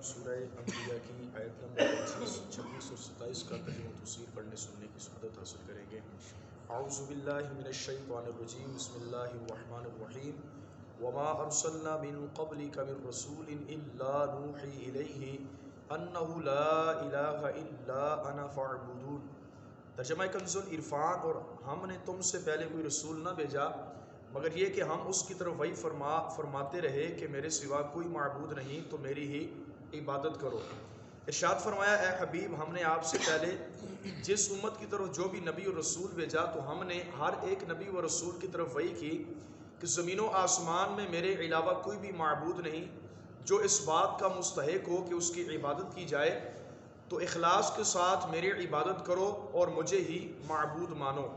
سورہ انبیاء کی آیت نمبر 26 اور 27 کا ترجمہ و تفسیر پڑھنے سننے کی سعادت حاصل کریں گے۔ اعوذ باللہ من الشیطان الرجیم، بسم اللہ الرحمن الرحیم۔ وما ارسلنا من قبلک من رسول الا نوحی الیہ انہ لا الہ الا انا فاعبدون۔ ترجمہ کنز العرفان، اور ہم نے تم سے پہلے کوئی رسول نہ بھیجا مگر یہ کہ ہم اس کی طرف وہی فرماتے رہے کہ میرے سوا کوئی معبود نہیں تو میری ہی عبادت کرو۔ ارشاد فرمایا، اے حبیب، ہم نے آپ سے پہلے جس امت کی طرف جو بھی نبی اور رسول بھیجا تو ہم نے ہر ایک نبی و رسول کی طرف وہی کی کہ زمین و آسمان میں میرے علاوہ کوئی بھی معبود نہیں جو اس بات کا مستحق ہو کہ اس کی عبادت کی جائے، تو اخلاص کے ساتھ میری عبادت کرو اور مجھے ہی معبود مانو۔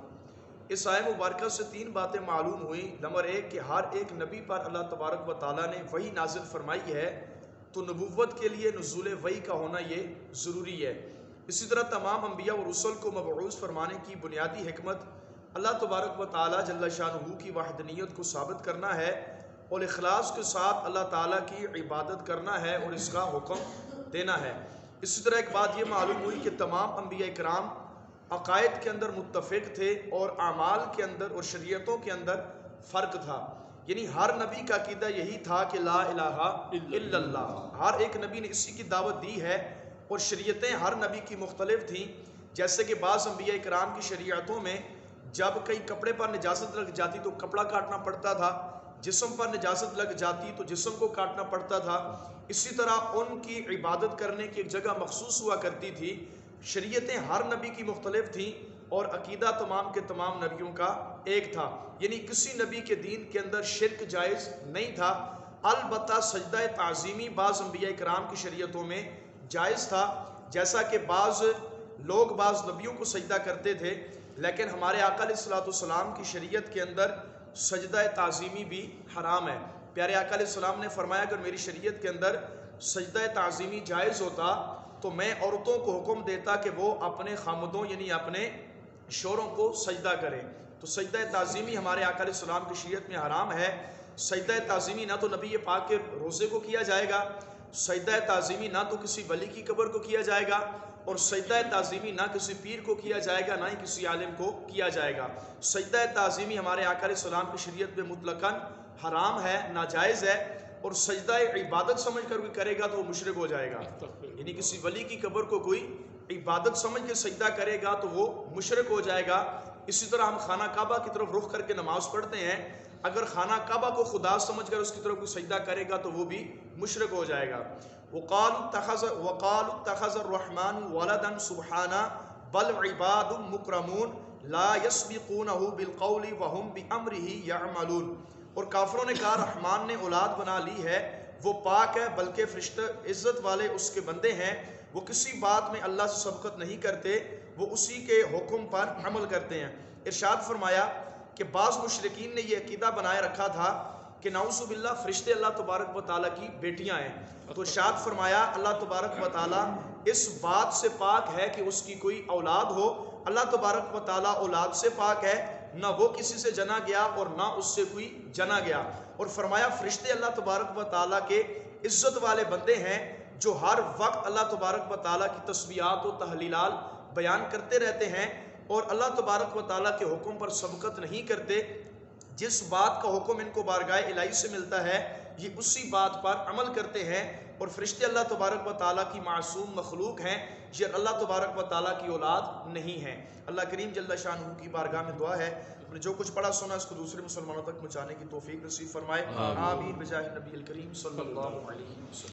اس آیت مبارکہ سے تین باتیں معلوم ہوئیں۔ نمبر ایک کہ ہر ایک نبی پر اللہ تبارک و تعالیٰ نے وحی نازل فرمائی ہے، تو نبوت کے لیے نزول وحی کا ہونا یہ ضروری ہے۔ اسی طرح تمام انبیاء و رسل کو مبعوث فرمانے کی بنیادی حکمت اللہ تبارک و تعالیٰ جل شانہ کی وحدانیت کو ثابت کرنا ہے اور اخلاص کے ساتھ اللہ تعالیٰ کی عبادت کرنا ہے اور اس کا حکم دینا ہے۔ اسی طرح ایک بات یہ معلوم ہوئی کہ تمام انبیاء کرام عقائد کے اندر متفق تھے اور اعمال کے اندر اور شریعتوں کے اندر فرق تھا، یعنی ہر نبی کا عقیدہ یہی تھا کہ لا الہ الا اللہ، ہر ایک نبی نے اسی کی دعوت دی ہے، اور شریعتیں ہر نبی کی مختلف تھیں۔ جیسے کہ بعض انبیاء کرام کی شریعتوں میں جب کئی کپڑے پر نجاست لگ جاتی تو کپڑا کاٹنا پڑتا تھا، جسم پر نجاست لگ جاتی تو جسم کو کاٹنا پڑتا تھا۔ اسی طرح ان کی عبادت کرنے کی ایک جگہ مخصوص ہوا کرتی تھی۔ شریعتیں ہر نبی کی مختلف تھیں اور عقیدہ تمام کے تمام نبیوں کا ایک تھا، یعنی کسی نبی کے دین کے اندر شرک جائز نہیں تھا۔ البتہ سجدہ تعظیمی بعض انبیاء کرام کی شریعتوں میں جائز تھا، جیسا کہ بعض لوگ بعض نبیوں کو سجدہ کرتے تھے، لیکن ہمارے آقا علیہ الصلوۃ والسلام کی شریعت کے اندر سجدہ تعظیمی بھی حرام ہے۔ پیارے آقا علیہ السلام نے فرمایا اگر میری شریعت کے اندر سجدہ تعظیمی جائز ہوتا تو میں عورتوں کو حکم دیتا کہ وہ اپنے خامدوں یعنی اپنے شوہروں کو سجدہ کریں۔ تو سجدہ تعظیمی ہمارے آقا علیہ السلام کی شریعت میں حرام ہے۔ سجدہ تعظیمی نہ تو نبی پاک کے روزے کو کیا جائے گا، سجدہ تعظیمی نہ تو کسی ولی کی قبر کو کیا جائے گا، اور سجدہ تعظیمی نہ کسی پیر کو کیا جائے گا، نہ ہی کسی عالم کو کیا جائے گا۔ سجدہ تعظیمی ہمارے آقا علیہ السلام کی شریعت میں مطلقاً حرام ہے، ناجائز ہے، اور سجدہ عبادت سمجھ کر کوئی کرے گا تو وہ مشرک ہو جائے گا، یعنی کسی ولی کی قبر کو کوئی عبادت سمجھ کے سجدہ کرے گا تو وہ مشرک ہو جائے گا۔ اسی طرح ہم خانہ کعبہ کی طرف رخ کر کے نماز پڑھتے ہیں، اگر خانہ کعبہ کو خدا سمجھ کر اس کی طرف کوئی سجدہ کرے گا تو وہ بھی مشرک ہو جائے گا۔ وَقَالُوا اتَّخَذَ الرَّحْمَنُ وَلَدًا سُبْحَانَهُ بَلْ عِبَادٌ مُكْرَمُونَ لَا يَسْبِقُونَهُ بِالْقَوْلِ وَهُمْ بِأَمْرِهِ يَعْمَلُونَ۔ اور کافروں نے کہا رحمان نے اولاد بنا لی ہے، وہ پاک ہے، بلکہ فرشتے عزت والے اس کے بندے ہیں، وہ کسی بات میں اللہ سے سبقت نہیں کرتے، وہ اسی کے حکم پر عمل کرتے ہیں۔ ارشاد فرمایا کہ بعض مشرکین نے یہ عقیدہ بنائے رکھا تھا کہ نعوذ باللہ فرشتے اللہ تبارک و تعالیٰ کی بیٹیاں ہیں، تو ارشاد فرمایا اللہ تبارک و تعالیٰ اس بات سے پاک ہے کہ اس کی کوئی اولاد ہو۔ اللہ تبارک و تعالیٰ اولاد سے پاک ہے، نہ وہ کسی سے جنا گیا اور نہ اس سے کوئی جنا گیا۔ اور فرمایا فرشتے اللہ تبارک و تعالیٰ کے عزت والے بندے ہیں جو ہر وقت اللہ تبارک و تعالیٰ کی تسبیحات و تحلیلات بیان کرتے رہتے ہیں اور اللہ تبارک و تعالیٰ کے حکم پر سبقت نہیں کرتے۔ جس بات کا حکم ان کو بارگاہ الہی سے ملتا ہے یہ اسی بات پر عمل کرتے ہیں، اور فرشتے اللہ تبارک و تعالیٰ کی معصوم مخلوق ہیں، یہ اللہ تبارک و تعالیٰ کی اولاد نہیں ہیں۔ اللہ کریم جل شانہ کی بارگاہ میں دعا ہے ہم نے جو کچھ پڑھا سنا اس کو دوسرے مسلمانوں تک پہنچانے کی توفیق نصیب فرمائے، آمین بجاہ نبی الکریم صلی اللہ علیہ وسلم۔